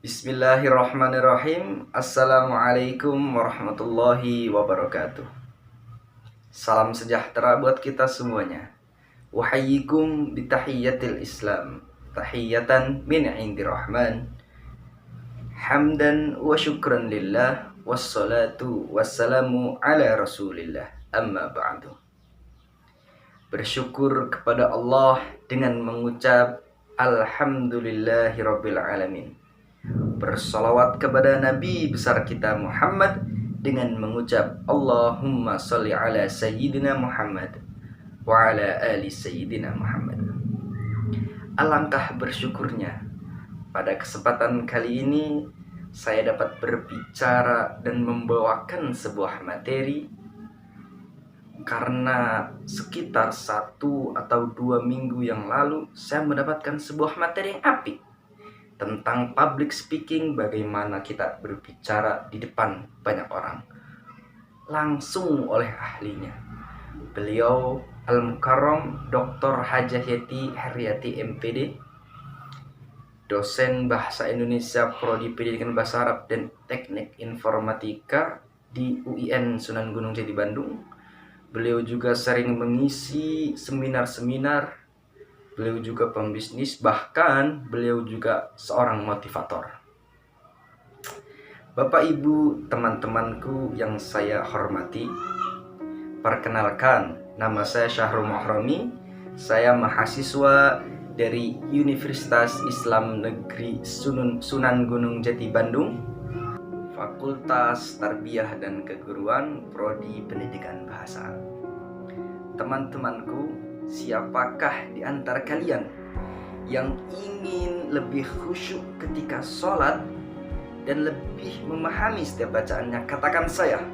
Bismillahirrahmanirrahim. Assalamualaikum warahmatullahi wabarakatuh. Salam sejahtera buat kita semuanya. Wahayyikum bitahiyyatil Islam, tahiyatan min indi rahman. Hamdan wa syukran lillah, wassalatu wassalamu ala rasulillah. Amma ba'du. Bersyukur kepada Allah dengan mengucap Alhamdulillahi rabbil alamin. Bersalawat kepada Nabi besar kita Muhammad dengan mengucap Allahumma sholli ala Sayyidina Muhammad wa ala ali Sayyidina Muhammad. Alangkah bersyukurnya pada kesempatan kali ini saya dapat berbicara dan membawakan sebuah materi, karena sekitar 1 atau 2 minggu yang lalu saya mendapatkan sebuah materi yang apik tentang public speaking, bagaimana kita berbicara di depan banyak orang, langsung oleh ahlinya. Beliau Al-Mukarram Dr. Hajah Yati Haryati MPD, dosen Bahasa Indonesia Prodi Pendidikan Bahasa Arab dan Teknik Informatika di UIN Sunan Gunung Jati Bandung. Beliau juga sering mengisi seminar-seminar. Beliau juga pembisnis, bahkan beliau juga seorang motivator. Bapak Ibu, teman-temanku yang saya hormati, perkenalkan, nama saya Syahrul Mahrami. Saya mahasiswa dari Universitas Islam Negeri Sunan Gunung Jati Bandung, Fakultas Tarbiyah dan Keguruan, Prodi Pendidikan Bahasa Arab. Teman-temanku, siapakah di antara kalian yang ingin lebih khusyuk ketika sholat dan lebih memahami setiap bacaannya? Katakan saya.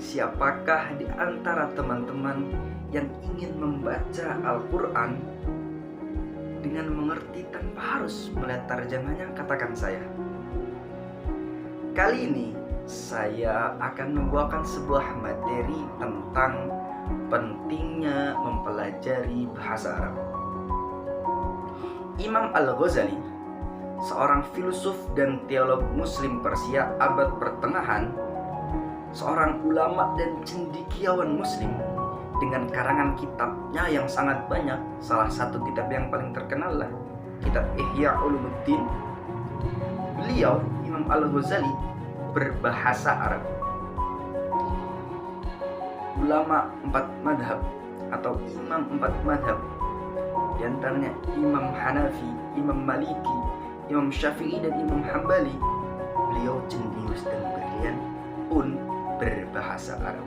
Siapakah di antara teman-teman yang ingin membaca Al-Quran dengan mengerti tanpa harus melihat tarjamahnya? Katakan saya. Kali ini saya akan membawakan sebuah materi tentang pentingnya mempelajari bahasa Arab. Imam Al-Ghazali, seorang filsuf dan teolog muslim Persia abad pertengahan, seorang ulama dan cendekiawan muslim dengan karangan kitabnya yang sangat banyak. Salah satu kitab yang paling terkenal lah kitab Ihya Ulumuddin. Beliau, Imam Al-Ghazali, berbahasa Arab. Ulama 4 madhab atau imam 4 madhab, di antaranya Imam Hanafi, Imam Maliki, Imam Syafi'i dan Imam Hambali. Beliau jenius dan brilian pun berbahasa Arab.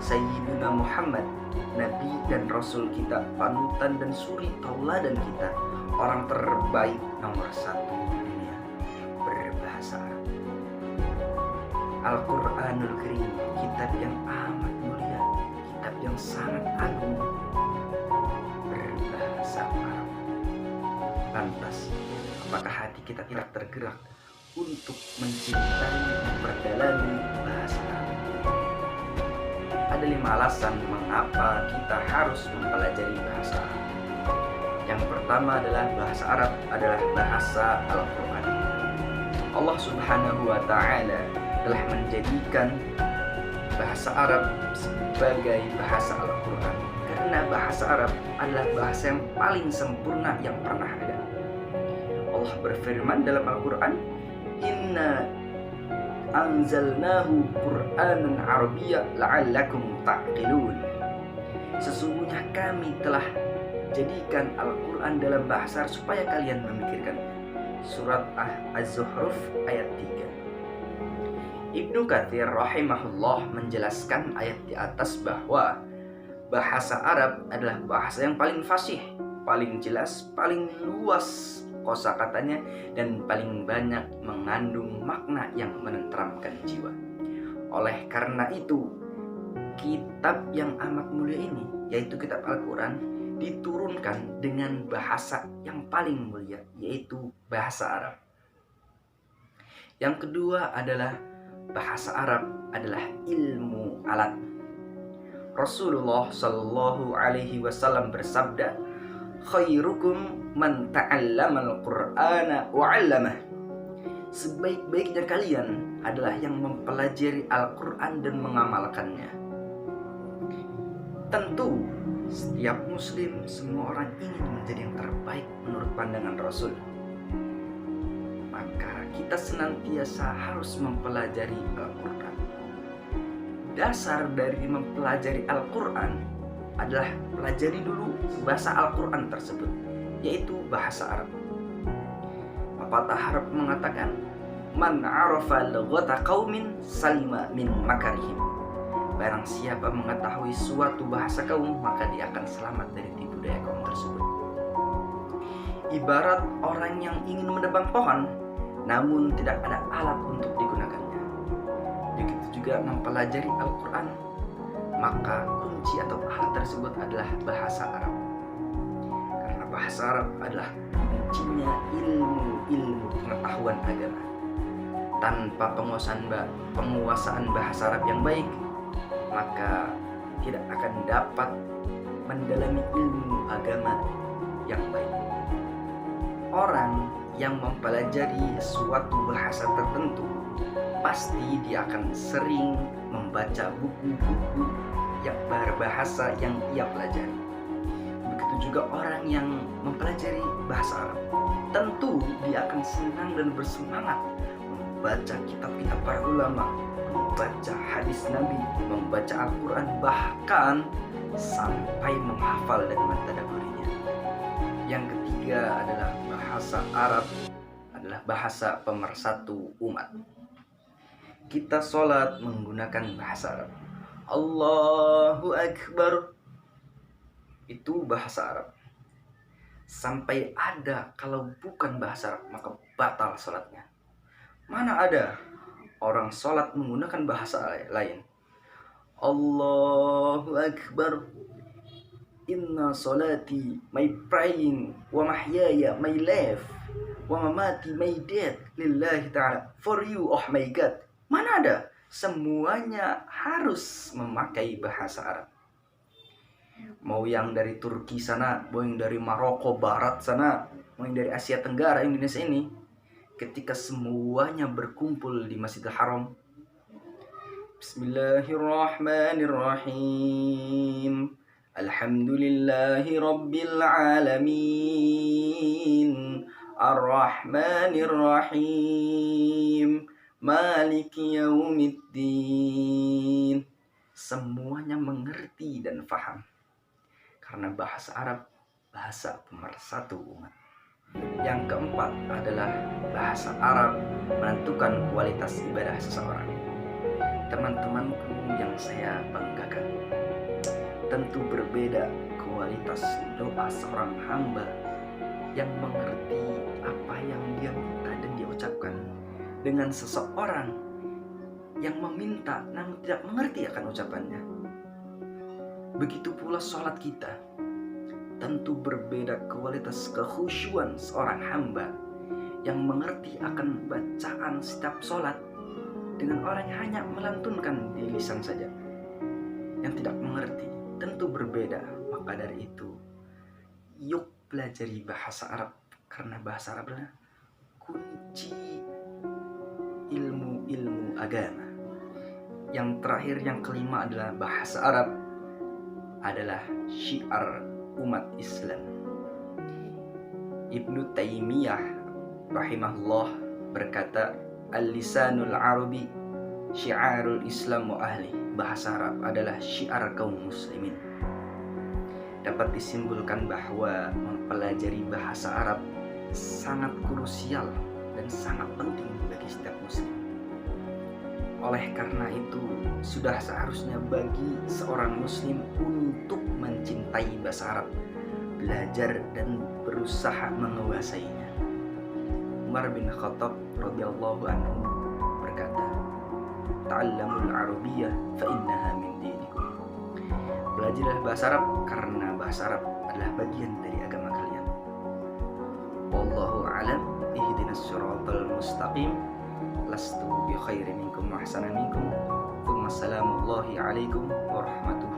Sayyiduna Muhammad, Nabi dan Rasul kita, panutan dan suri tauladan kita, orang terbaik nomor 1 di dunia, berbahasa Arab. Al-Quranul Karim, kitab yang amat mulia, kitab yang sangat agung, berbahasa Arab. Lantas, apakah hati kita tidak tergerak untuk mencintai, memperdalami bahasa Arab? Ada 5 alasan mengapa kita harus mempelajari bahasa Arab. Yang pertama adalah bahasa Arab adalah bahasa Al-Quran. Allah Subhanahu wa Ta'ala telah menjadikan bahasa Arab sebagai bahasa Al-Quran, karena bahasa Arab adalah bahasa yang paling sempurna yang pernah ada. Allah berfirman dalam Al-Quran, Inna anzalnahu Qur'anan Arabiyya la'allakum ta'qilun. Sesungguhnya kami telah jadikan Al-Quran dalam bahasa Arab supaya kalian memikirkan. Surat Az-Zukhruf ayat 3. Ibnu Katsir rahimahullah menjelaskan ayat di atas bahwa bahasa Arab adalah bahasa yang paling fasih, paling jelas, paling luas kosakatanya, dan paling banyak mengandung makna yang menenteramkan jiwa. Oleh karena itu, kitab yang amat mulia ini, yaitu kitab Al-Quran, diturunkan dengan bahasa yang paling mulia, yaitu bahasa Arab. Yang kedua adalah bahasa Arab adalah ilmu alat. Rasulullah Shallallahu Alaihi Wasallam bersabda, khairukum man ta'allamal Qur'ana wa 'allamah. Sebaik-baiknya kalian adalah yang mempelajari Al-Qur'an dan mengamalkannya. Tentu setiap muslim, semua orang ingin menjadi yang terbaik menurut pandangan Rasul. Maka kita senantiasa harus mempelajari Al-Qur'an. Dasar dari mempelajari Al-Qur'an adalah pelajari dulu bahasa Al-Qur'an tersebut, yaitu bahasa Arab. Pepatah Arab mengatakan, "Man 'arafa lughata qaumin salima min makarihim." Barang siapa mengetahui suatu bahasa kaum, maka dia akan selamat dari tipu daya kaum tersebut. Ibarat orang yang ingin menebang pohon, namun tidak ada alat untuk digunakannya. Begitu juga mempelajari Al-Qur'an, maka kunci atau alat tersebut adalah bahasa Arab. Karena bahasa Arab adalah kuncinya ilmu pengetahuan agama. Tanpa penguasaan bahasa Arab yang baik, maka tidak akan dapat mendalami ilmu agama yang baik. Orang yang mempelajari suatu bahasa tertentu, pasti dia akan sering membaca buku-buku yang berbahasa yang ia pelajari. Begitu juga orang yang mempelajari bahasa Arab, tentu dia akan senang dan bersemangat membaca kitab-kitab para ulama, membaca hadis Nabi, membaca Al-Quran, bahkan sampai menghafal dan mentadabburinya. Yang ketiga adalah bahasa Arab adalah bahasa pemersatu umat. Kita sholat menggunakan bahasa Arab. Allahu Akbar, itu bahasa Arab. Sampai ada kalau bukan bahasa Arab maka batal sholatnya. Mana ada orang sholat menggunakan bahasa lain. Allahu Akbar, inna salati, my praying, wa mahyaya, my life, wa mamati, my death, lillahi ta'ala, for you, oh my God. Mana ada? Semuanya harus memakai bahasa Arab. Mau yang dari Turki sana, mau yang dari Maroko Barat sana, mau yang dari Asia Tenggara, Indonesia ini, ketika semuanya berkumpul di Masjidil Haram, Bismillahirrahmanirrahim, Alhamdulillahi Rabbil Alamin, Ar-Rahmanirrahim, Maliki Yaumiddin. Semuanya mengerti dan faham, karena bahasa Arab bahasa pemersatu umat. Yang keempat adalah bahasa Arab menentukan kualitas ibadah seseorang. Teman-temanku yang saya banggakan, tentu berbeda kualitas doa seorang hamba yang mengerti apa yang dia minta dan dia ucapkan, dengan seseorang yang meminta namun tidak mengerti akan ucapannya. Begitu pula sholat kita, tentu berbeda kualitas kekhusyuan seorang hamba yang mengerti akan bacaan setiap sholat dengan orang yang hanya melantunkan di lisan saja, yang tidak mengerti. Tentu berbeda. Maka dari itu, yuk pelajari bahasa Arab, karena bahasa Arab adalah kunci ilmu agama. Yang terakhir, yang kelima adalah bahasa Arab adalah syiar umat Islam. Ibnu Taimiyah rahimahullah berkata, Al-lisanul arabi syiarul Islam wa ahli. Bahasa Arab adalah syiar kaum muslimin. Dapat disimpulkan bahwa mempelajari bahasa Arab sangat krusial dan sangat penting bagi setiap muslim. Oleh karena itu, sudah seharusnya bagi seorang muslim untuk mencintai bahasa Arab, belajar dan berusaha menguasainya. Umar bin Khattab radhiyallahu anhu berkata, "Ta'allamul Arabiyyah fa innaha min dinikum." Belajarlah bahasa Arab karena bahasa Arab adalah bagian dari agama kalian. Wallahu a'lam. Ihdinas siratal mustaqim. Lastu bi khairin minkum wa ahsana minkum. Assalamualaikum warahmatullahi